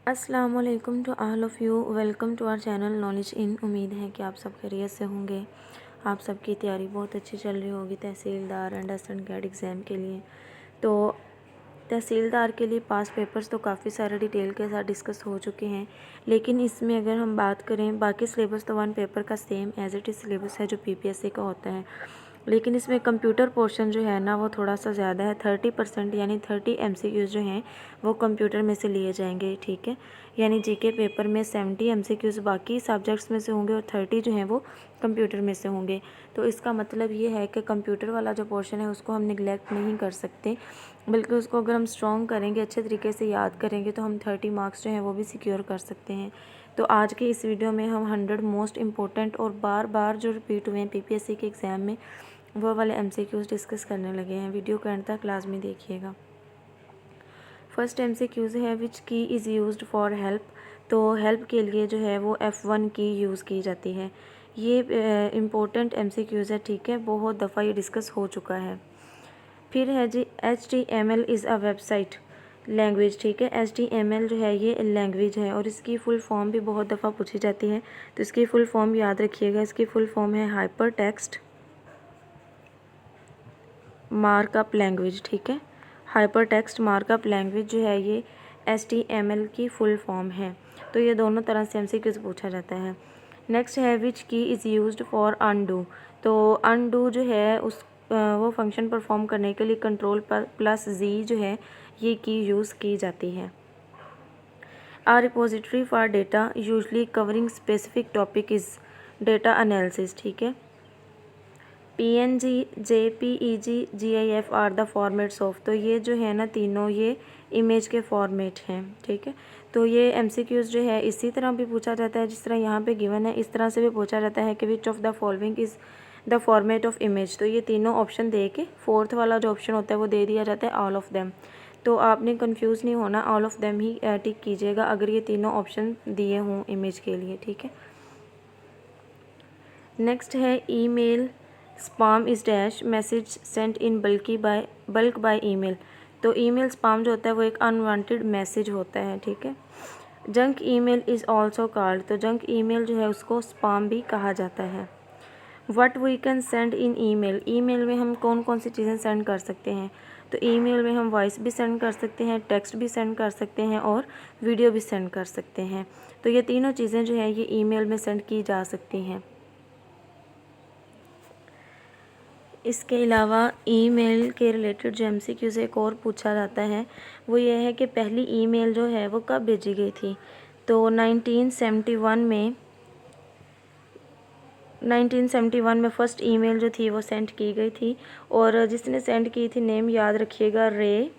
अस्सलाम वालेकुम to all of you. Welcome to our channel knowledge in. उम्मीद है कि आप सब खैरियत से होंगे। आप सबकी तैयारी बहुत अच्छी चल रही होगी तहसीलदार एंड असिस्टेंट कैड एग्ज़ाम के लिए। तो तहसीलदार के लिए पास पेपर्स तो काफ़ी सारे डिटेल के साथ डिस्कस हो चुके हैं, लेकिन इसमें अगर हम बात करें बाकी सिलेबस तो वन पेपर का same as it is syllabus है जो पीपीएससी का होता है, लेकिन इसमें कंप्यूटर पोर्शन जो है ना वो थोड़ा सा ज़्यादा है। 30% यानी 30 एमसीक्यूज़ जो हैं वो कंप्यूटर में से लिए जाएंगे, ठीक है। यानी जीके पेपर में 70 एमसीक्यूज़ बाकी सब्जेक्ट्स में से होंगे और 30 जो हैं वो कंप्यूटर में से होंगे। तो इसका मतलब ये है कि कंप्यूटर वाला जो पोर्शन है उसको हम निगलेक्ट नहीं कर सकते, बल्कि उसको अगर हम स्ट्रॉन्ग करेंगे, अच्छे तरीके से याद करेंगे तो हम 30 मार्क्स जो हैं वो भी सिक्योर कर सकते हैं। तो आज के इस वीडियो में हम 100 मोस्ट इम्पोर्टेंट और बार बार जो रिपीट हुए हैं पीपीएससी के एग्ज़ाम में वो वाले एमसीक्यूज़ डिस्कस करने लगे हैं। वीडियो को एंड तक क्लास में देखिएगा। फर्स्ट एमसीक्यूज़ है which key is used for help. तो हेल्प के लिए जो है वो F1 की यूज़ की जाती है। ये इम्पोर्टेंट एमसीक्यूज़ है, ठीक है, बहुत दफ़ा ये डिस्कस हो चुका है। फिर है जी HTML is a website language, ठीक है। HTML जो है ये लैंग्वेज है और इसकी फुल फॉर्म भी बहुत दफ़ा पूछी जाती है, तो इसकी फुल फॉर्म याद रखिएगा। इसकी फुल फॉर्म है हाइपर टेक्स्ट मार्कअप लैंग्वेज, ठीक है। हाइपर टेक्स्ट मार्कअप लैंग्वेज जो है ये HTML की फुल फॉर्म है। तो ये दोनों तरह से एमसीक्यूज़ पूछा जाता है। नेक्स्ट है which key is used for undo. तो अनडू जो है उस वो फंक्शन परफॉर्म करने के लिए Ctrl+Z जो है ये की यूज़ की जाती है। A repository for data usually covering specific topic is data analysis, ठीक है। PNG, JPEG, GIF are the formats of. तो ये जो है ना तीनों ये इमेज के फॉर्मेट हैं, ठीक है। तो ये एमसीक्यूज़ जो है इसी तरह भी पूछा जाता है जिस तरह यहाँ पे गिवन है, इस तरह से भी पूछा जाता है कि विच of the following is the format of image. तो ये तीनों ऑप्शन दे के फोर्थ वाला जो ऑप्शन होता है वो दे दिया जाता है ऑल ऑफ देम। तो आपने कंफ्यूज नहीं होना, ऑल ऑफ देम ही टिक कीजिएगा अगर ये तीनों ऑप्शन दिए हों इमेज के लिए, ठीक है। नेक्स्ट है email spam is dash message sent in bulk by email. तो ईमेल स्पाम जो होता है वो एक अनवांटेड मैसेज होता है, ठीक है। Junk email is also called. तो जंक ईमेल जो है उसको स्पाम भी कहा जाता है। What we can send in email. Email में हम कौन कौन सी चीज़ें सेंड कर सकते हैं। तो ईमेल में हम वॉइस भी सेंड कर सकते हैं, टेक्स्ट भी सेंड कर सकते हैं और वीडियो भी सेंड कर सकते हैं। तो ये तीनों चीज़ें जो है ये ईमेल में सेंड की जा सकती हैं। इसके अलावा ईमेल के रिलेटेड जो एमसीक्यू से एक और पूछा जाता है वो ये है कि पहली ईमेल जो है वो कब भेजी गई थी। तो 1971 में फ़र्स्ट ईमेल जो थी वो सेंड की गई थी और जिसने सेंड की थी नेम याद रखिएगा, रे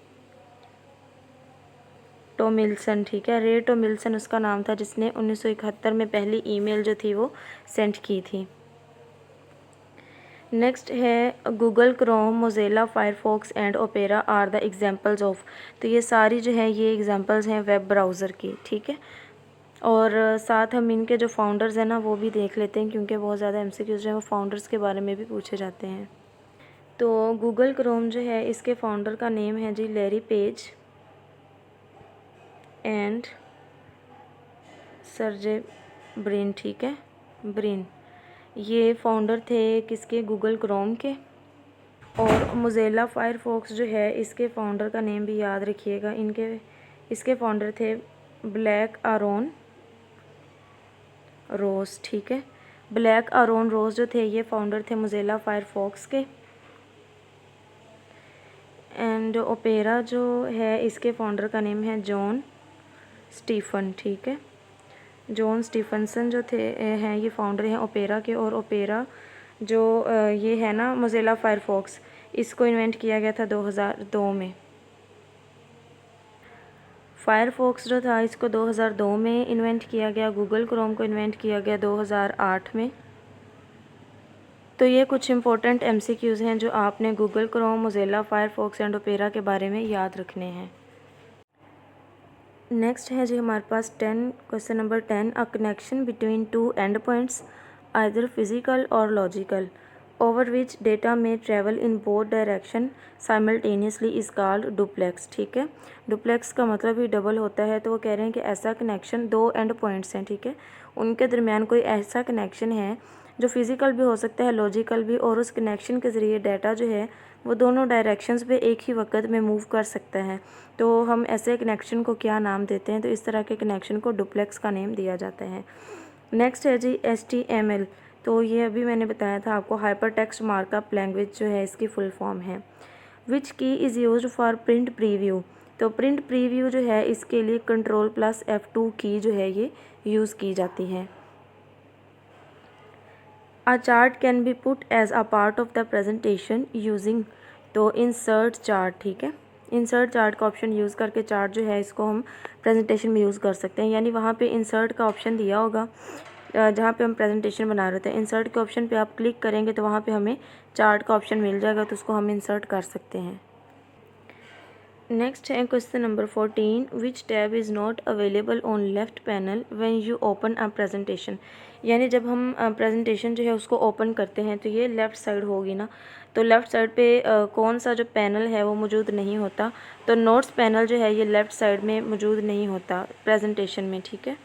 टॉमिल्सन, ठीक है। रे टॉमिल्सन उसका नाम था जिसने 1971 में पहली ईमेल जो थी वो सेंड की थी। नेक्स्ट है Google Chrome, Mozilla Firefox and Opera are the examples of. तो ये सारी जो है ये एग्जांपल्स हैं वेब ब्राउज़र की, ठीक है। और साथ हम इनके जो फाउंडर्स हैं ना वो भी देख लेते हैं क्योंकि बहुत ज़्यादा एमसीक्यूज़ जो है वो फाउंडर्स के बारे में भी पूछे जाते हैं। तो गूगल क्रोम जो है इसके फाउंडर का नेम है जी Larry Page and Sergey Brin, ठीक है, ब्रिन। ये फाउंडर थे किसके, गूगल क्रोम के। और मोज़िला फायरफॉक्स जो है इसके फाउंडर का नेम भी याद रखिएगा। इसके फाउंडर थे ब्लैक आरोन रोज, ठीक है। ब्लैक आरोन रोज जो थे ये फाउंडर थे मोज़िला फायरफॉक्स के। एंड ओपेरा जो है इसके फाउंडर का नेम है जॉन स्टीफन, ठीक है। जॉन स्टीफनसन जो थे हैं ये फाउंडर हैं ओपेरा के। और ओपेरा जो ये है ना मोज़िला फायरफॉक्स, इसको इन्वेंट किया गया था 2002 में। फायरफॉक्स जो था इसको 2002 में इन्वेंट किया गया। गूगल क्रोम को इन्वेंट किया गया 2008 में। तो ये कुछ इंपॉर्टेंट एमसीक्यूज़ हैं जो आपने Google Chrome, Mozilla Firefox and opera के बारे में याद रखने हैं। नेक्स्ट है जी हमारे पास question number 10, a connection between two end points either physical और लॉजिकल। ओवर विच डेटा में travel in both direction simultaneously is called duplex. ठीक है, डुप्लेक्स का मतलब ही डबल होता है। तो वो कह रहे हैं कि ऐसा कनेक्शन, दो एंड पॉइंट्स हैं, ठीक है, उनके दरमियान कोई ऐसा कनेक्शन है जो फिज़िकल भी हो सकता है, लॉजिकल भी, और उस कनेक्शन के ज़रिए डाटा जो है वो दोनों डायरेक्शंस पे एक ही वक्त में मूव कर सकता है। तो हम ऐसे कनेक्शन को क्या नाम देते हैं? तो इस तरह के कनेक्शन को डुप्लेक्स का नेम दिया जाता है। नेक्स्ट है जी HTML। तो ये अभी मैंने बताया था आपको, हाइपर टेक्स्ट मार्कअप लैंग्वेज जो है इसकी फुल फॉर्म है। Which key is used for print preview. तो प्रिंट प्रीव्यू जो है इसके लिए Ctrl+F2 की जो है ये यूज़ की जाती है। A chart can be put as a part of the presentation using, तो इंसर्ट चार्ट, ठीक है, इंसर्ट चार्ट का ऑप्शन यूज़ करके चार्ट जो है इसको हम प्रेजेंटेशन में यूज़ कर सकते हैं। यानी वहाँ पे इंसर्ट का ऑप्शन दिया होगा जहाँ पे हम प्रेजेंटेशन बना रहे थे, इंसर्ट के ऑप्शन पे आप क्लिक करेंगे तो वहाँ पे हमें चार्ट का ऑप्शन मिल जाएगा, तो उसको हम इंसर्ट कर सकते हैं। नेक्स्ट है question number 14, which tab is not available on left panel when you open a presentation. यानी जब हम प्रेजेंटेशन जो है उसको ओपन करते हैं तो ये लेफ़्ट साइड होगी ना, तो लेफ़्ट साइड पे कौन सा जो पैनल है वो मौजूद नहीं होता। तो नोट्स पैनल जो है ये लेफ़्ट साइड में मौजूद नहीं होता प्रेजेंटेशन में, ठीक है।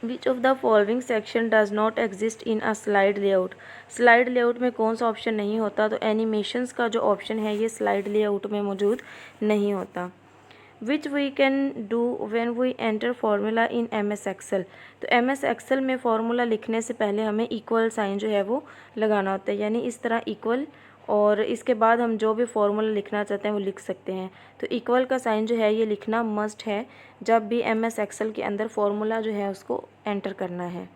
Which of the following section does not exist in a slide layout. Slide layout में कौन सा ऑप्शन नहीं होता? तो एनिमेशंस का जो ऑप्शन है ये स्लाइड लेआउट में मौजूद नहीं होता। Which we can do when we enter formula in MS Excel. तो MS एक्सेल में फार्मूला लिखने से पहले हमें इक्वल साइन जो है वो लगाना होता है, यानी इस तरह इक्वल, और इसके बाद हम जो भी फार्मूला लिखना चाहते हैं वो लिख सकते हैं। तो इक्वल का साइन जो है ये लिखना मस्ट है जब भी MS एक्सेल के अंदर फार्मूला जो है उसको एंटर करना है।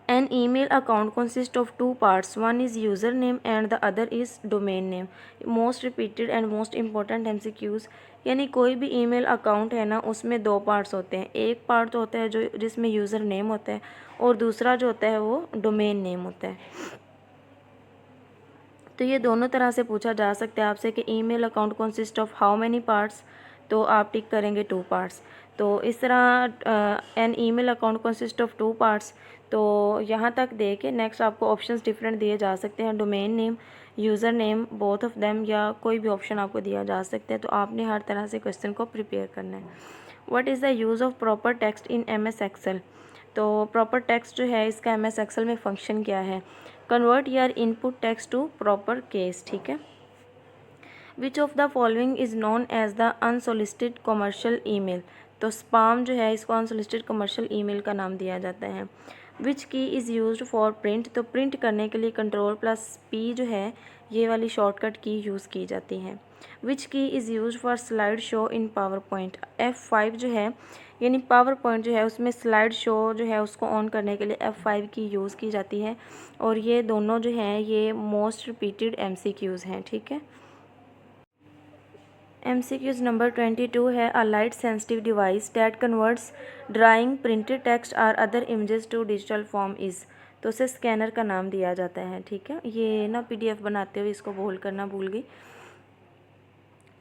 An email account consists of two parts. One is username and the other is domain name. Most repeated and most important MCQs। यानी कोई भी ईमेल अकाउंट है ना उसमें दो पार्ट्स होते हैं। एक पार्ट तो होता है जो जिसमें यूज़र नेम होता है, और दूसरा जो होता है वो डोमेन नेम होता है। तो ये दोनों तरह से पूछा जा सकता है आपसे कि email account consist of how many parts, तो आप टिक करेंगे 2 पार्ट्स। तो इस तरह an email account consist of 2 parts. तो यहाँ तक दे के नेक्स्ट आपको ऑप्शंस डिफरेंट दिए जा सकते हैं, domain name, user name, both of them, या कोई भी ऑप्शन आपको दिया जा सकता है। तो आपने हर तरह से क्वेश्चन को प्रिपेयर करना है। What is the use of proper text in MS Excel. तो प्रॉपर टेक्स्ट जो है इसका MS एक्सेल में फंक्शन क्या है? Convert your input text to proper case, ठीक है। Which of the following is known as the unsolicited commercial email. तो स्पाम जो है इसको अनसोलिसिटेड कमर्शियल ईमेल का नाम दिया जाता है। Which key is used for print. तो प्रिंट करने के लिए Ctrl+P जो है ये वाली शॉर्टकट की यूज़ की जाती है। Which key is used for slide show in power point. F5 जो है यानी पावर पॉइंट जो है उसमें स्लाइड शो जो है उसको ऑन करने के लिए F5 की यूज़ की जाती है। और ये दोनों जो हैं ये मोस्ट रिपीटेड MCQs हैं, ठीक है। MCQs नंबर 22 है, a light sensitive device that converts drawing, printed text और other images to digital form is. तो उसे स्कैनर का नाम दिया जाता है, ठीक है। ये ना PDF बनाते हुए इसको बोल करना भूल गई।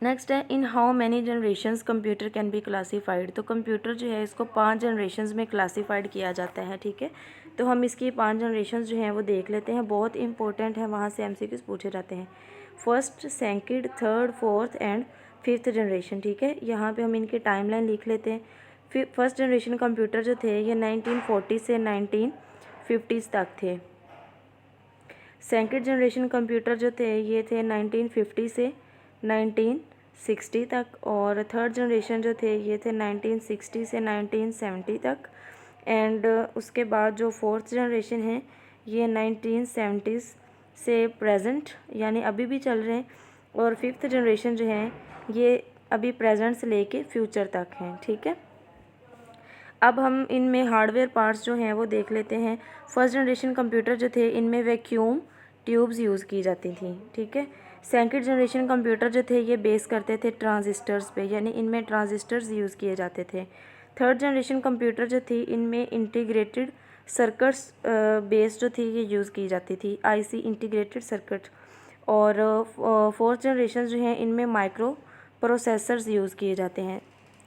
नेक्स्ट है, in how many generations computer can be classified. तो कंप्यूटर जो है इसको 5 जनरेशन्स में क्लासीफाइड किया जाता है, ठीक है। तो हम इसकी 5 जनरेशन्स जो हैं वो देख लेते हैं, बहुत इंपॉर्टेंट है, वहाँ से MCQs पूछे जाते हैं। First, second, third, fourth and fifth generation, ठीक है। यहाँ पे हम इनकी टाइमलाइन लिख लेते हैं। फर्स्ट जनरेशन कंप्यूटर जो थे ये 1940 से 1950s तक थे। सेकंड जनरेशन कंप्यूटर जो थे ये थे 1950 से 1960 तक, और थर्ड जनरेशन जो थे ये थे 1960 से 1970 तक, एंड उसके बाद जो फोर्थ जनरेशन है ये 1970s से प्रेजेंट यानी अभी भी चल रहे हैं, और फिफ्थ जनरेशन जो है ये अभी प्रेजेंट से लेके फ्यूचर तक हैं, ठीक है। अब हम इनमें हार्डवेयर पार्ट्स जो हैं वो देख लेते हैं। फर्स्ट जनरेशन कंप्यूटर जो थे इनमें वैक्यूम ट्यूब्स यूज़ की जाती थी, ठीक है। सेकंड जनरेशन कंप्यूटर जो थे ये बेस करते थे ट्रांजिस्टर्स पे, यानी इनमें ट्रांजिस्टर्स यूज़ किए जाते थे। थर्ड जनरेशन कंप्यूटर जो थी इनमें इंटीग्रेटेड सर्किट्स बेस जो थी ये यूज़ की जाती थी, IC इंटीग्रेटेड सर्किट। और फोर्थ जनरेशन जो है इनमें माइक्रो प्रोसेसर्स यूज़ किए जाते हैं,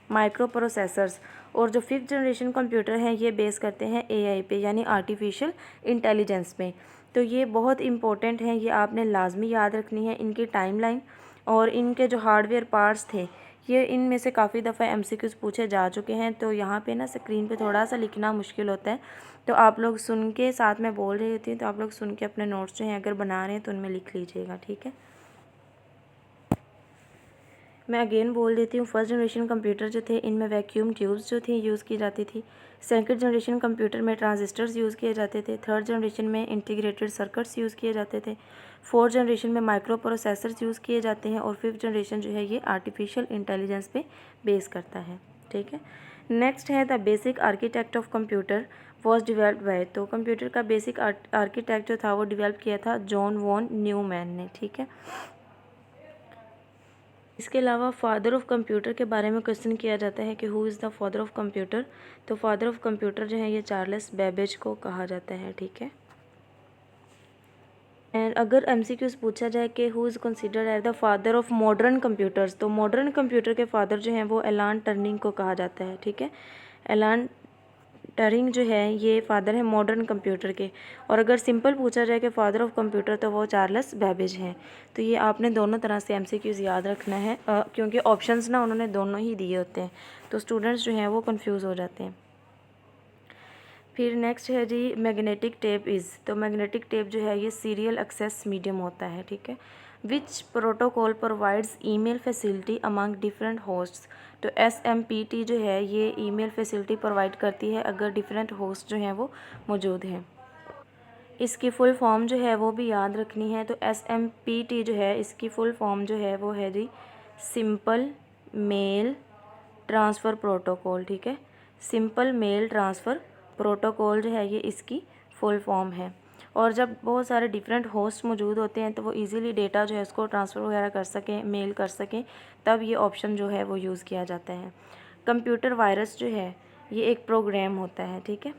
माइक्रो प्रोसेसर्स। और जो फिफ्थ जनरेशन कंप्यूटर हैं ये बेस करते हैं AI पे, यानी आर्टिफिशियल इंटेलिजेंस पे। तो ये बहुत इम्पोर्टेंट हैं, ये आपने लाजमी याद रखनी है। इनकी टाइमलाइन और इनके जो हार्डवेयर पार्ट्स थे, ये इनमें से काफ़ी दफ़ा एमसीक्यूज़ पूछे जा चुके हैं। तो यहाँ पे ना स्क्रीन पे थोड़ा सा लिखना मुश्किल होता है, तो आप लोग सुन के, साथ में बोल रही होती हैं तो आप लोग सुन के अपने नोट्स जो हैं अगर बना रहे हैं तो उनमें लिख लीजिएगा, ठीक है। मैं अगेन बोल देती हूँ, फर्स्ट जनरेशन कंप्यूटर जो थे इनमें वैक्यूम ट्यूब्स जो थी यूज़ की जाती थी। सेकंड जनरेशन कंप्यूटर में ट्रांजिस्टर्स यूज़ किए जाते थे। थर्ड जनरेशन में इंटीग्रेटेड सर्किट्स यूज़ किए जाते थे। फोर्थ जनरेशन में माइक्रो प्रोसेसर्स यूज़ किए जाते हैं। और फिफ्थ जनरेशन जो है ये आर्टिफिशियल इंटेलिजेंस पे बेस करता है, ठीक है। नेक्स्ट है the basic architect of computer was develop bye, तो कंप्यूटर का बेसिक आर्किटेक्ट जो था वो डिवेल्प किया था जॉन वॉन न्यूमैन ने, ठीक है। इसके अलावा फादर ऑफ कंप्यूटर के बारे में क्वेश्चन किया जाता है कि who is the father of computer, तो फादर ऑफ कंप्यूटर जो है ये चार्ल्स बेबेज को कहा जाता है, ठीक है। एंड अगर एमसीक्यूज पूछा जाए कि who is considered as the father of modern computers, तो मॉडर्न कंप्यूटर के फादर जो हैं वो एलान टर्निंग को कहा जाता है, ठीक है। एलान टरिंग जो है ये फादर है मॉडर्न कंप्यूटर के। और अगर सिंपल पूछा जाए कि फादर ऑफ कंप्यूटर, तो वो चार्ल्स बेबेज हैं। तो ये आपने दोनों तरह से एमसीक्यूज़ याद रखना है, क्योंकि ऑप्शंस ना उन्होंने दोनों ही दिए होते हैं, तो स्टूडेंट्स जो हैं वो कंफ्यूज हो जाते हैं। फिर नेक्स्ट है जी मैग्नेटिक टेप इज़, तो मैग्नेटिक टेप जो है ये सीरियल एक्सेस मीडियम होता है, ठीक है। विच protocol provides email facility among different hosts, तो SMPT जो है ये ईमेल फैसिलिटी प्रोवाइड करती है अगर डिफरेंट होस्ट जो हैं वो मौजूद हैं। इसकी फुल फॉर्म जो है वो भी याद रखनी है। तो SMPT जो है इसकी फुल फॉर्म जो है वो है जी सिंपल मेल ट्रांसफ़र प्रोटोकॉल, ठीक है। सिंपल मेल ट्रांसफ़र प्रोटोकॉल जो है ये इसकी फुल फॉर्म है। और जब बहुत सारे डिफरेंट होस्ट मौजूद होते हैं तो वो इजीली डेटा जो है उसको ट्रांसफ़र वगैरह कर सकें, मेल कर सकें, तब ये ऑप्शन जो है वो यूज़ किया जाता है। कंप्यूटर वायरस जो है ये एक प्रोग्राम होता है, ठीक है।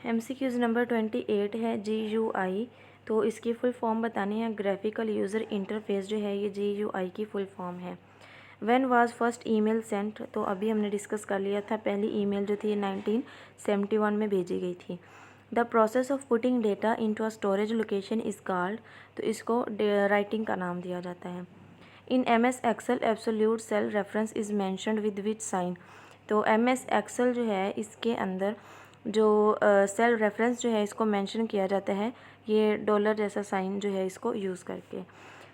MCQs नंबर 28 है GUI, तो इसकी फुल फॉर्म बतानी है। ग्राफिकल यूज़र इंटरफेस जो है ये GUI की फुल फॉर्म है। When was first email sent, तो अभी हमने डिस्कस कर लिया था, पहली ईमेल जो थी 1971 में भेजी गई थी। The process of putting data into a storage location is called, तो इसको राइटिंग का नाम दिया जाता है। In MS Excel absolute cell reference is mentioned with which sign, तो MS एक्सेल जो है इसके अंदर जो सेल रेफरेंस जो है इसको मेंशन किया जाता है ये डॉलर जैसा साइन जो है इसको यूज़ करके।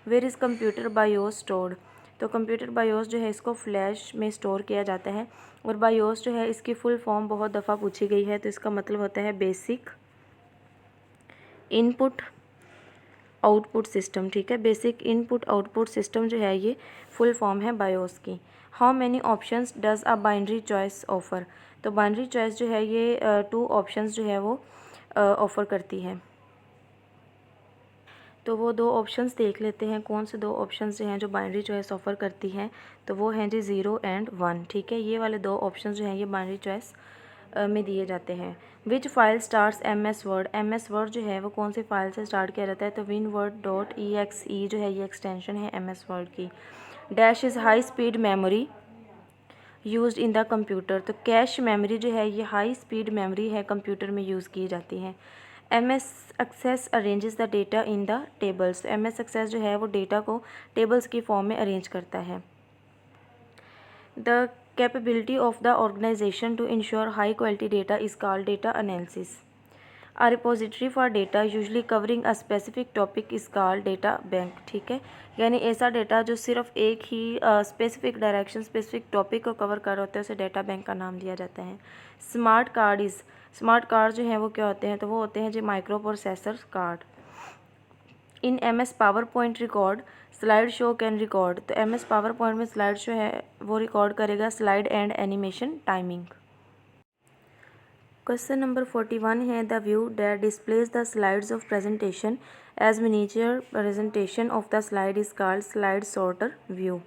Where is computer BIOS stored, तो कंप्यूटर बायोस जो है इसको फ्लैश में स्टोर किया जाता है। और बायोस जो है इसकी फुल फॉर्म बहुत दफ़ा पूछी गई है, तो इसका मतलब होता है बेसिक इनपुट आउटपुट सिस्टम, ठीक है। बेसिक इनपुट आउटपुट सिस्टम जो है ये फुल फॉर्म है बायोस की। How many options does a binary choice offer, तो बाइनरी चॉइस जो है ये 2 ऑप्शंस जो है वो ऑफ़र करती है। तो वो 2 ऑप्शंस देख लेते हैं, कौन से 2 ऑप्शंस जो हैं जो बाइनरी चॉइस ऑफ़र करती हैं, तो वो हैं जी 0 एंड 1, ठीक है। ये वाले 2 ऑप्शंस जो हैं ये बाइनरी चॉइस में दिए जाते हैं। Which file starts MS word, MS word जो है वो कौन सी फाइल से स्टार्ट किया जाता है, तो winword.exe जो है ये एक्सटेंशन है MS वर्ड की। Dash is high speed memory used in the computer, तो कैश मेमोरी जो है ये हाई स्पीड मेमोरी है, कंप्यूटर में यूज़ की जाती है। MS Access arranges the data in the tables, MS Access जो है वो डेटा को टेबल्स की फॉर्म में अरेंज करता है। The capability of the organisation to ensure high quality data is called data analysis. A repository for data usually covering a specific topic is called data bank, ठीक है। यानी ऐसा data जो सिर्फ एक ही स्पेसिफिक डायरेक्शन स्पेसिफिक टॉपिक को cover कर होता है उसे डेटा बैंक का नाम दिया जाता है। स्मार्ट कार्ड जो हैं वो क्या होते हैं, तो वो होते हैं जो microprocessor card. In MS PowerPoint record slide show can record, तो MS पावर पॉइंट में स्लाइड शो है वो रिकॉर्ड करेगा slide and animation timing. Question number 41 है the view that displays the slides of presentation as miniature presentation of the slide is called slide sorter view.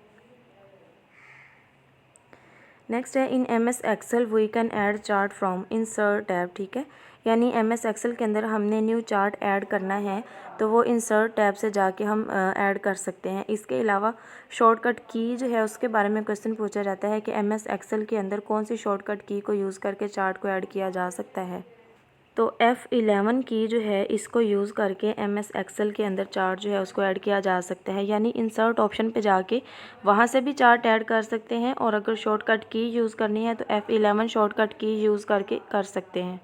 Next है in MS Excel we can add chart from insert tab, ठीक है। यानी MS Excel के अंदर हमने new chart add करना है तो वो इंसर्ट टैब से जाके हम ऐड कर सकते हैं। इसके अलावा शॉर्टकट की जो है उसके बारे में क्वेश्चन पूछा जाता है कि MS एक्सेल के अंदर कौन सी शॉर्टकट की को यूज़ करके चार्ट को ऐड किया जा सकता है। तो F11 की जो है इसको यूज़ करके MS एक्सेल के अंदर चार्ट जो है उसको ऐड किया जा सकता है, यानी इंसर्ट ऑप्शन पे जाके वहाँ से भी चार्ट ऐड कर सकते हैं, और अगर शॉर्टकट की यूज़ करनी है तो F11 शॉर्टकट की यूज़ करके कर सकते हैं।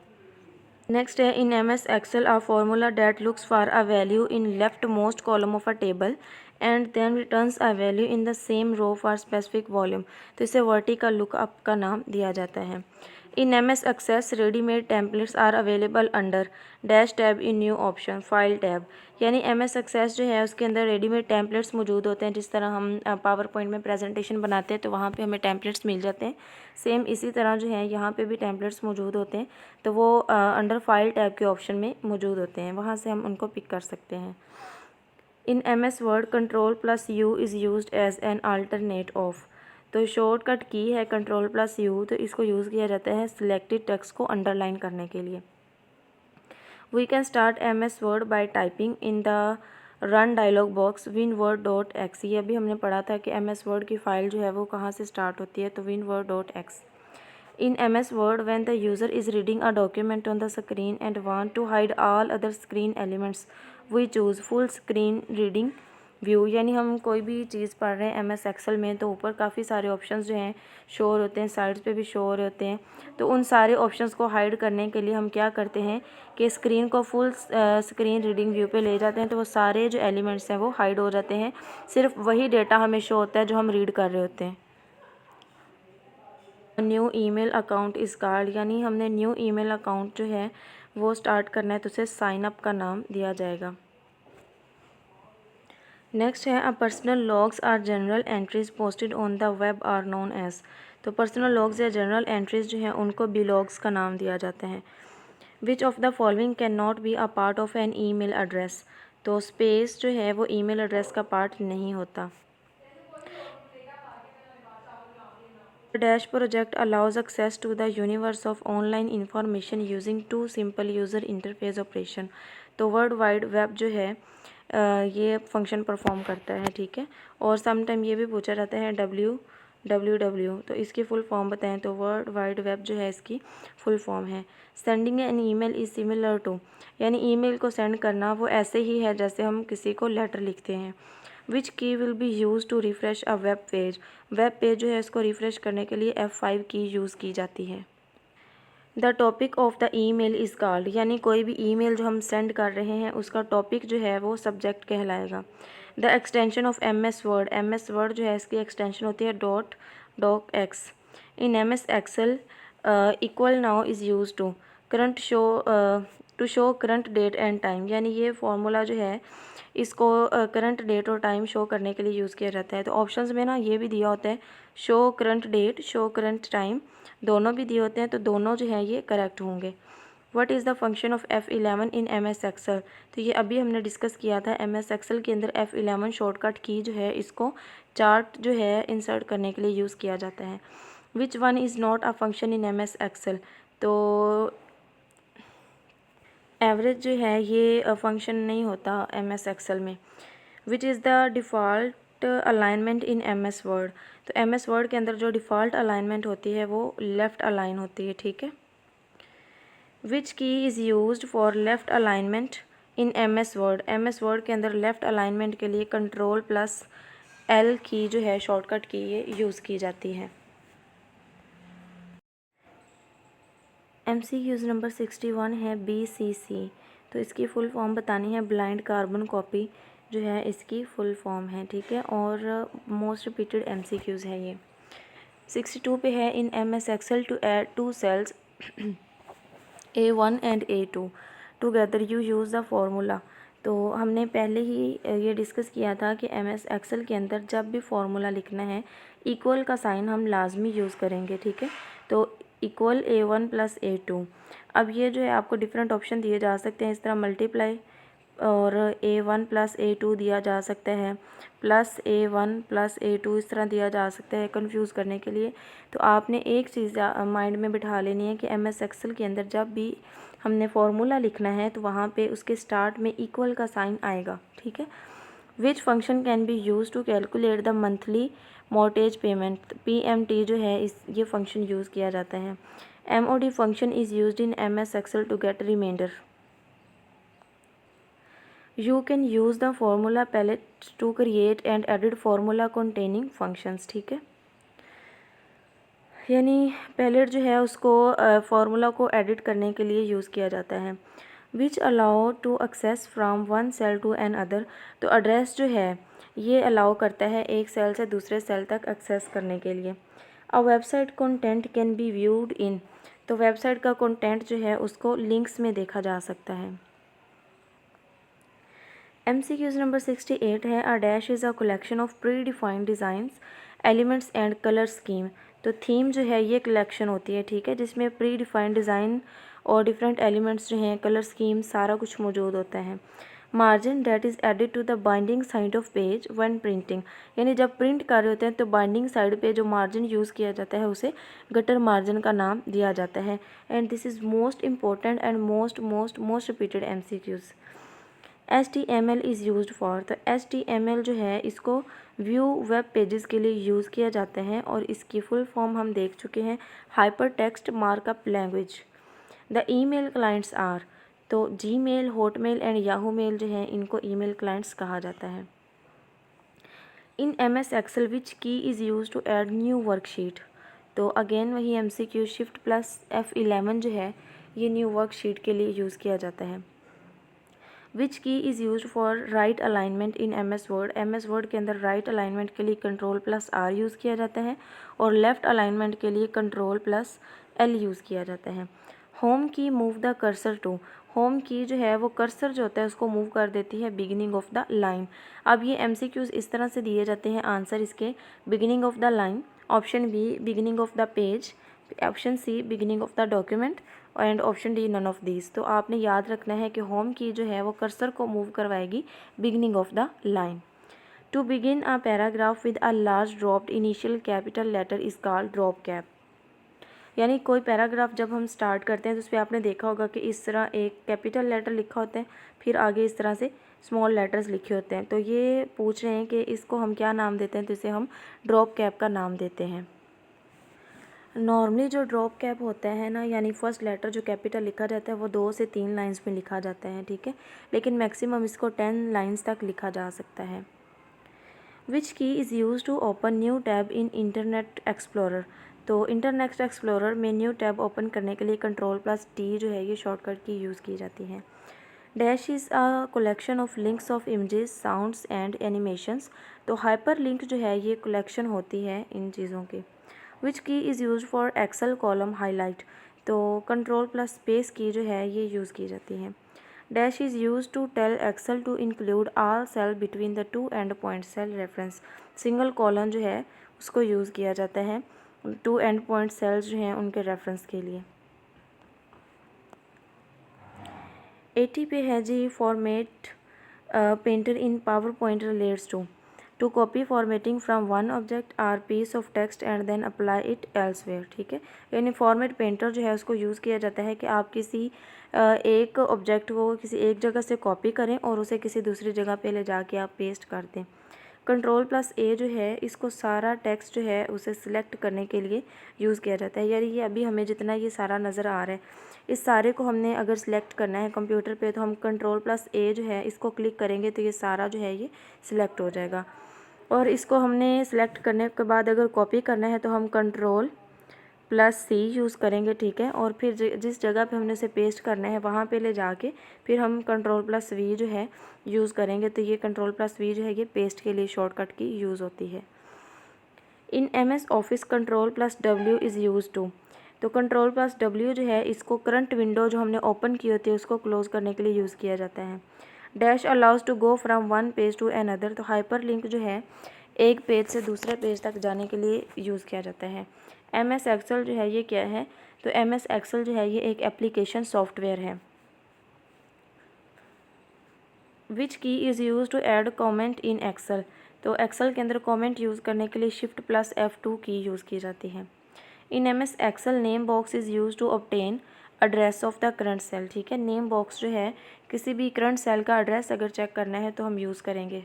नेक्स्ट है in MS Excel a formula that looks for a value in left most column of a table and then returns a value in the same row for specific volume. तो इसे vertical lookup का नाम दिया जाता है। In MS Access readymade templates are available under dash tab in new option file tab, यानी MS Access जो है उसके अंदर रेडीमेड टेम्पलेट्स मौजूद होते हैं। जिस तरह हम पावर पॉइंट में प्रेजेंटेशन बनाते हैं तो वहाँ पे हमें टेम्पलेट्स मिल जाते हैं, सेम इसी तरह जो है यहाँ पे भी टेम्पलेट्स मौजूद होते हैं। तो वो अंडर फाइल टैब के ऑप्शन में मौजूद होते हैं, वहाँ से हम उनको पिक कर सकते हैं। In MS Word Ctrl+U is use as an alternate of. तो शॉर्टकट की है Ctrl+U, तो इसको यूज़ किया जाता है सिलेक्टेड टेक्स्ट को अंडरलाइन करने के लिए। We can start MS Word by typing in the run dialog box winword.x। ये अभी हमने पढ़ा था कि MS वर्ड की फ़ाइल जो है वो कहाँ से स्टार्ट होती है, तो winword.x। In MS Word, when the user is reading a document on the screen and want to hide all other screen elements, we choose full screen reading view, यानी हम कोई भी चीज़ पढ़ रहे हैं MS एक्सेल में तो ऊपर काफ़ी सारे ऑप्शंस जो हैं शो हो होते हैं, साइड्स पे भी शो हो रहे होते हैं। तो उन सारे ऑप्शंस को हाइड करने के लिए हम क्या करते हैं कि स्क्रीन को फुल स्क्रीन रीडिंग व्यू पे ले जाते हैं, तो वो सारे जो एलिमेंट्स हैं वो हाइड हो जाते हैं, सिर्फ वही डेटा हमें शो होता है जो हम रीड कर रहे होते हैं। न्यू ईमेल अकाउंट इस कार्ड, यानी हमने न्यू ईमेल अकाउंट जो है वो स्टार्ट करना है तो उसे साइन अप का नाम दिया जाएगा। नेक्स्ट है a personal logs are general entries posted on the web are known as. तो पर्सनल लॉग्स या जनरल एंट्रीज जो हैं उनको ब्लॉग्स का नाम दिया जाता है। Which of the following can not be a part of an email address. तो स्पेस जो है वो ईमेल एड्रेस का पार्ट नहीं होता। Dash project allows access to the universe of online information using two simple user interface operation। तो world wide web जो है ये फंक्शन परफॉर्म करता है, ठीक है। और समटाइम ये भी पूछा जाता है WWW, तो इसकी फुल फॉर्म बताएं तो वर्ल्ड वाइड वेब जो है इसकी फुल फॉर्म है। Sending an email is similar to, यानी ईमेल को सेंड करना वो ऐसे ही है जैसे हम किसी को लेटर लिखते हैं। Which key will be use to refresh a web page. Web page जो है इसको रिफ़्रेश करने के लिए F5 की यूज़ की जाती है। The topic of the email is called, यानी कोई भी ईमेल जो हम सेंड कर रहे हैं उसका टॉपिक जो है वो सब्जेक्ट कहलाएगा। The extension of MS word जो है इसकी एक्सटेंशन होती है .docx। In MS Excel equal now is use to current show current date and time, यानी ये फार्मूला जो है इसको करंट डेट और टाइम शो करने के लिए यूज़ किया जाता है। तो ऑप्शंस में ना ये भी दिया होता है show current date, show current time, दोनों भी दिए होते हैं, तो दोनों जो है ये करेक्ट होंगे। What is the function of F11 in MS Excel. तो ये अभी हमने डिस्कस किया था, MS एक्सेल के अंदर F11 शॉर्टकट की जो है इसको चार्ट जो है इंसर्ट करने के लिए यूज़ किया जाता है। Which one is not a function in MS Excel. तो एवरेज जो है ये फंक्शन नहीं होता MS एक्सेल में। Which is the default alignment in MS Word. तो MS वर्ड के अंदर जो डिफ़ॉल्ट अलाइनमेंट होती है वो लेफ़्ट अलाइन होती है, ठीक है। Which key is used for left alignment in MS Word के अंदर लेफ़्ट अलाइनमेंट के लिए Ctrl+L की जो है शॉर्टकट की ये यूज़ की जाती है। MCQs नंबर 61 है BCC। तो इसकी फुल फॉर्म बतानी है, ब्लाइंड कार्बन कॉपी जो है इसकी फुल फॉर्म है, ठीक है। और मोस्ट रिपीटेड MCQs है ये। 62 पे है in MS Excel to add to cells A1 and A2 together you use the formula. तो हमने पहले ही ये डिस्कस किया था कि MS एक्सेल के अंदर जब भी फार्मूला लिखना है इक्वल का साइन हम लाजमी यूज़ करेंगे, ठीक है। तो इक्वल A1 + A2। अब ये जो है आपको डिफरेंट ऑप्शन दिए जा सकते हैं, इस तरह मल्टीप्लाई और A1 + A2 दिया जा सकता है, +A1 + A2 इस तरह दिया जा सकता है कंफ्यूज करने के लिए। तो आपने एक चीज़ माइंड में बिठा लेनी है कि MS एक्सेल के अंदर जब भी हमने फार्मूला लिखना है तो वहाँ पे उसके स्टार्ट में इक्वल का साइन आएगा, ठीक है। Which function can be use to calculate the monthly mortgage payment. PMT जो है ये फंक्शन यूज़ किया जाता है। MOD function is use in MS Excel to get reminder. You can use the formula palette to create and edit formula containing functions। ठीक है, यानी palette जो है उसको फार्मूला को एडिट करने के लिए यूज़ किया जाता है। Which allow to access from one cell to another. तो एड्रेस जो है ये अलाउ करता है एक सेल से दूसरे सेल तक एक्सेस करने के लिए। A website content can be viewed in. तो वेबसाइट का कंटेंट जो है उसको लिंक्स में देखा जा सकता है। MCQs नंबर 68 है, a dash is a collection of predefined designs elements and colour scheme. तो थीम जो है ये कलेक्शन होती है, ठीक है, जिसमें प्री डिफाइंड डिज़ाइन और डिफरेंट एलिमेंट्स जो हैं, कलर स्कीम, सारा कुछ मौजूद होता है। Margin that is added to the binding side of page when printing. यानी जब प्रिंट कर रहे होते हैं तो बाइंडिंग साइड पे जो मार्जिन यूज़ किया जाता है उसे गटर मार्जिन का नाम दिया जाता है। And this is most important and most repeated MCQs। HTML is used for. तो HTML जो है इसको व्यू वेब पेजेस के लिए यूज़ किया जाता है और इसकी फुल फॉर्म हम देख चुके हैं, hypertext markup language. The email clients are. तो Gmail, Hotmail and Yahoo mail जो है इनको ईमेल क्लाइंट्स कहा जाता है। In MS Excel which key is use to add new worksheet. तो अगेन वही MCQ शिफ्ट प्लस F11 जो है ये न्यू वर्कशीट के लिए यूज़ किया जाता है। Which key is use for right alignment in MS word. MS Word के अंदर राइट अलाइनमेंट के लिए Ctrl+R यूज़ किया जाता है और लेफ़्ट अलाइनमेंट के लिए Ctrl+L यूज़ किया जाता है। Home key move the cursor to. Home key जो है वो कर्सर जो होता है उसको मूव कर देती है बिगिनिंग ऑफ द लाइन। अब ये MCQs इस तरह से दिए जाते हैं, आंसर इसके beginning of the line, option B beginning of the page, option C beginning of the document and option D none of these. तो आपने याद रखना है कि होम की जो है वो कर्सर को मूव करवाएगी beginning of the line. To begin a paragraph with a large dropped initial capital letter is called drop cap. यानी कोई पैराग्राफ जब हम स्टार्ट करते हैं तो उस पर आपने देखा होगा कि इस तरह एक कैपिटल लेटर लिखा होता है, फिर आगे इस तरह से स्मॉल लेटर्स लिखे होते हैं। तो ये पूछ रहे हैं कि इसको हम क्या नाम देते हैं, तो इसे हम ड्रॉप कैप का नाम देते हैं। नॉर्मली जो ड्रॉप कैप होता है ना, यानी फर्स्ट लेटर जो कैपिटल लिखा जाता है वो 2 से 3 लाइंस में लिखा जाता है, ठीक है, लेकिन मैक्सिमम इसको 10 लाइंस तक लिखा जा सकता है। Which key is use to open new tab in Internet Explorer. तो इंटरनेट एक्सप्लोरर में न्यू टैब ओपन करने के लिए Ctrl+T जो है ये शॉर्टकट की यूज़ की जाती है। Dash is a collection of links of images, sounds and animations. तो हाइपर लिंक जो है ये कलेक्शन होती है इन चीज़ों की। Which key is use for Excel column highlight. तो Ctrl+स्पेस की जो है ये यूज़ की जाती है। Dash is use to tell Excel to include all cell between the two end point cell reference. Single column जो है उसको यूज़ किया जाता है टू एंड पॉइंट सेल्स जो हैं उनके रेफरेंस के लिए। 80 पे है जी, format painter in PowerPoint relates to copy formatting from one object or piece of text and then apply it elsewhere. ठीक है, यानी फॉर्मेट पेंटर जो है उसको यूज़ किया जाता है कि आप किसी एक ऑब्जेक्ट को किसी एक जगह से कॉपी करें और उसे किसी दूसरी जगह पे ले जाके आप पेस्ट कर दें। Ctrl+A जो है इसको सारा टेक्स्ट जो है उसे सिलेक्ट करने के लिए यूज़ किया जाता है। यानी ये अभी हमें जितना ये सारा नज़र आ रहा है, इस सारे को हमने अगर सिलेक्ट करना है कंप्यूटर पे तो हम Ctrl+A जो है इसको क्लिक करेंगे तो ये सारा जो है ये सिलेक्ट हो जाएगा। और इसको हमने सिलेक्ट करने के बाद अगर कॉपी करना है तो हम Ctrl+C यूज़ करेंगे, ठीक है, और फिर जिस जगह पे हमने उसे पेस्ट करना है वहाँ पे ले जाके फिर हम Ctrl+V जो है यूज़ करेंगे। तो ये Ctrl+V जो है ये पेस्ट के लिए शॉर्टकट की यूज़ होती है। In MS Office Ctrl+W is use to. तो Ctrl+W जो है इसको करंट विंडो जो हमने ओपन की होती है उसको क्लोज़ करने के लिए यूज़ किया जाता है। Dash allows to go from one page to another. तो हाइपर लिंक जो है एक पेज से दूसरे पेज तक जाने के लिए यूज़ किया जाता है। MS एक्सेल जो है ये क्या है, तो MS एक्सेल जो है ये एक एप्लीकेशन सॉफ्टवेयर है। Which key is use to add comment in Excel. तो एक्सेल के अंदर कॉमेंट यूज़ करने के लिए Shift+F2 की यूज़ की जाती है। In MS Excel name box is use to obtain address of the current cell. ठीक है, नेम बॉक्स जो है किसी भी करंट सेल का एड्रेस अगर चेक करना है तो हम यूज़ करेंगे।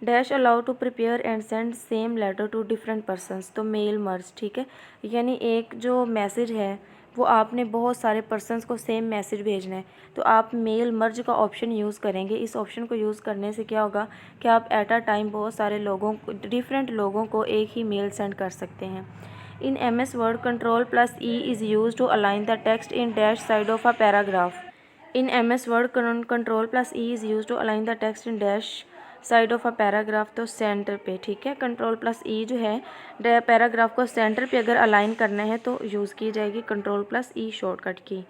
Dash allow to prepare and send same letter to different persons, तो मेल मर्ज, ठीक है। यानी एक जो मैसेज है वो आपने बहुत सारे पर्सनस को सेम मैसेज भेजना है, तो आप मेल मर्ज का ऑप्शन यूज़ करेंगे। इस ऑप्शन को यूज़ करने से क्या होगा कि आप एट अ टाइम बहुत सारे लोगों को, डिफरेंट लोगों को एक ही मेल सेंड कर सकते हैं। In MS Word Ctrl+E is use to align the text in dash side of a paragraph. In MS Word Ctrl+E is use to align the text in dash side of a paragraph, तो centre पे, ठीक है। Ctrl+E जो है paragraph को centre पे अगर align करना है तो यूज़ की जाएगी Ctrl+E शॉर्टकट की।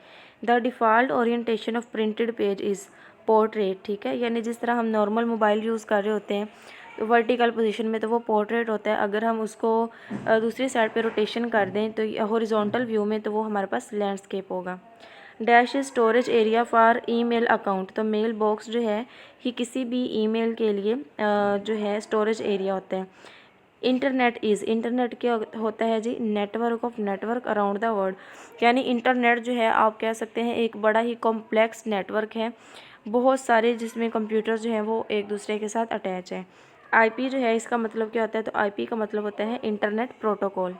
The default orientation of printed page is portrait, ठीक है। यानी जिस तरह हम नॉर्मल मोबाइल यूज़ कर रहे होते हैं तो वर्टिकल पोजीशन में तो वो पोर्ट्रेट होता है, अगर हम उसको दूसरी साइड पे रोटेशन कर दें तो हॉरिजॉन्टल व्यू में तो वो हमारे पास लैंडस्केप होगा। Dash storage area for email account, तो मेल बॉक्स जो है कि किसी भी ईमेल के लिए जो है स्टोरेज एरिया होता है। इंटरनेट इज़, इंटरनेट क्या होता है जी, network of network around the world, यानी इंटरनेट जो है आप कह सकते हैं एक बड़ा ही कॉम्प्लेक्स नेटवर्क है, बहुत सारे जिसमें कंप्यूटर जो हैं वो एक दूसरे के साथ अटैच है। IP जो है इसका मतलब क्या होता है, तो IP का मतलब होता है इंटरनेट प्रोटोकॉल।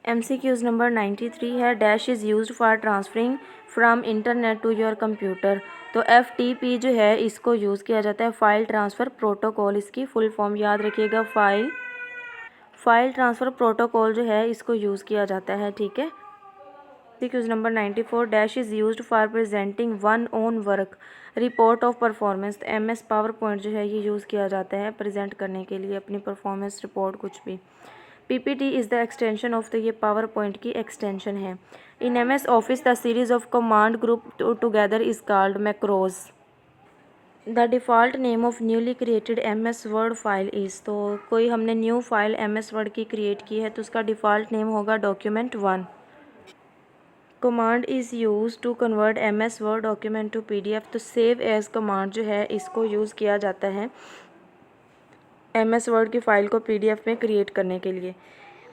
MCQs नंबर 93 है, dash is used for transferring from internet to your computer, तो FTP जो है इसको यूज़ किया जाता है, फाइल ट्रांसफ़र प्रोटोकॉल, इसकी फुल फॉर्म याद रखिएगा, फाइल ट्रांसफ़र प्रोटोकॉल जो है इसको यूज़ किया जाता है, ठीक है। MCQs number 94, dash is used for presenting one own work report of performance, तो MS पावर पॉइंट जो है ये यूज़ किया जाता है प्रेजेंट करने के लिए अपनी परफॉर्मेंस रिपोर्ट कुछ भी। PPT is the extension of the, ये पावर पॉइंट की एक्सटेंशन है। In MS Office the series of command group together is called macros. The default name of newly created MS Word file is, तो कोई हमने new file MS Word की create की है तो उसका डिफ़ॉल्ट नेम होगा document1। Command is use to convert MS Word document to PDF, तो सेव एज़ कमांड जो है इसको यूज़ किया जाता है MS वर्ड की फ़ाइल को PDF में क्रिएट करने के लिए।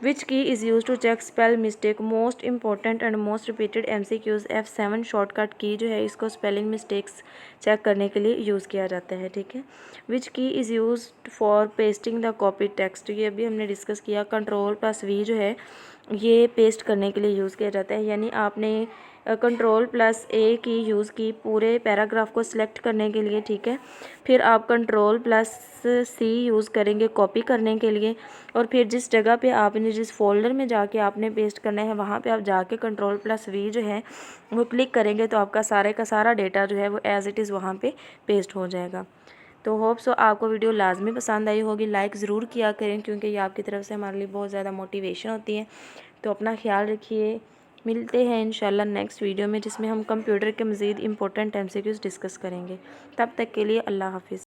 Which key is use to check spell mistake, most important and most repeated MCQs F7 shortcut key जो है इसको स्पेलिंग मिस्टेक्स चेक करने के लिए यूज़ किया जाता है, ठीक है। Which key is use for pasting the copy text, ये अभी हमने डिस्कस किया। Ctrl+V जो है ये पेस्ट करने के लिए यूज़ किया जाता है, यानी आपने Ctrl+A की यूज़ की पूरे पैराग्राफ को सिलेक्ट करने के लिए, ठीक है। फिर आप Ctrl+C यूज़ करेंगे कॉपी करने के लिए, और फिर जिस जगह पे आपने, जिस फोल्डर में जाके आपने पेस्ट करना है वहाँ पे आप जाके Ctrl+V जो है वो क्लिक करेंगे तो आपका सारे का सारा डेटा जो है वो एज़ इट इज़ वहाँ पे पेस्ट हो जाएगा। तो होप सो आपको वीडियो लाजमी पसंद आई होगी, लाइक ज़रूर किया करें क्योंकि ये आपकी तरफ से हमारे लिए बहुत ज़्यादा मोटिवेशन होती है। तो अपना ख्याल रखिए, मिलते हैं इंशाल्लाह नेक्स्ट वीडियो में जिसमें हम कंप्यूटर के मज़ीद इंपॉर्टेंट MCQs डिस्कस करेंगे। तब तक के लिए अल्लाह हाफिज़।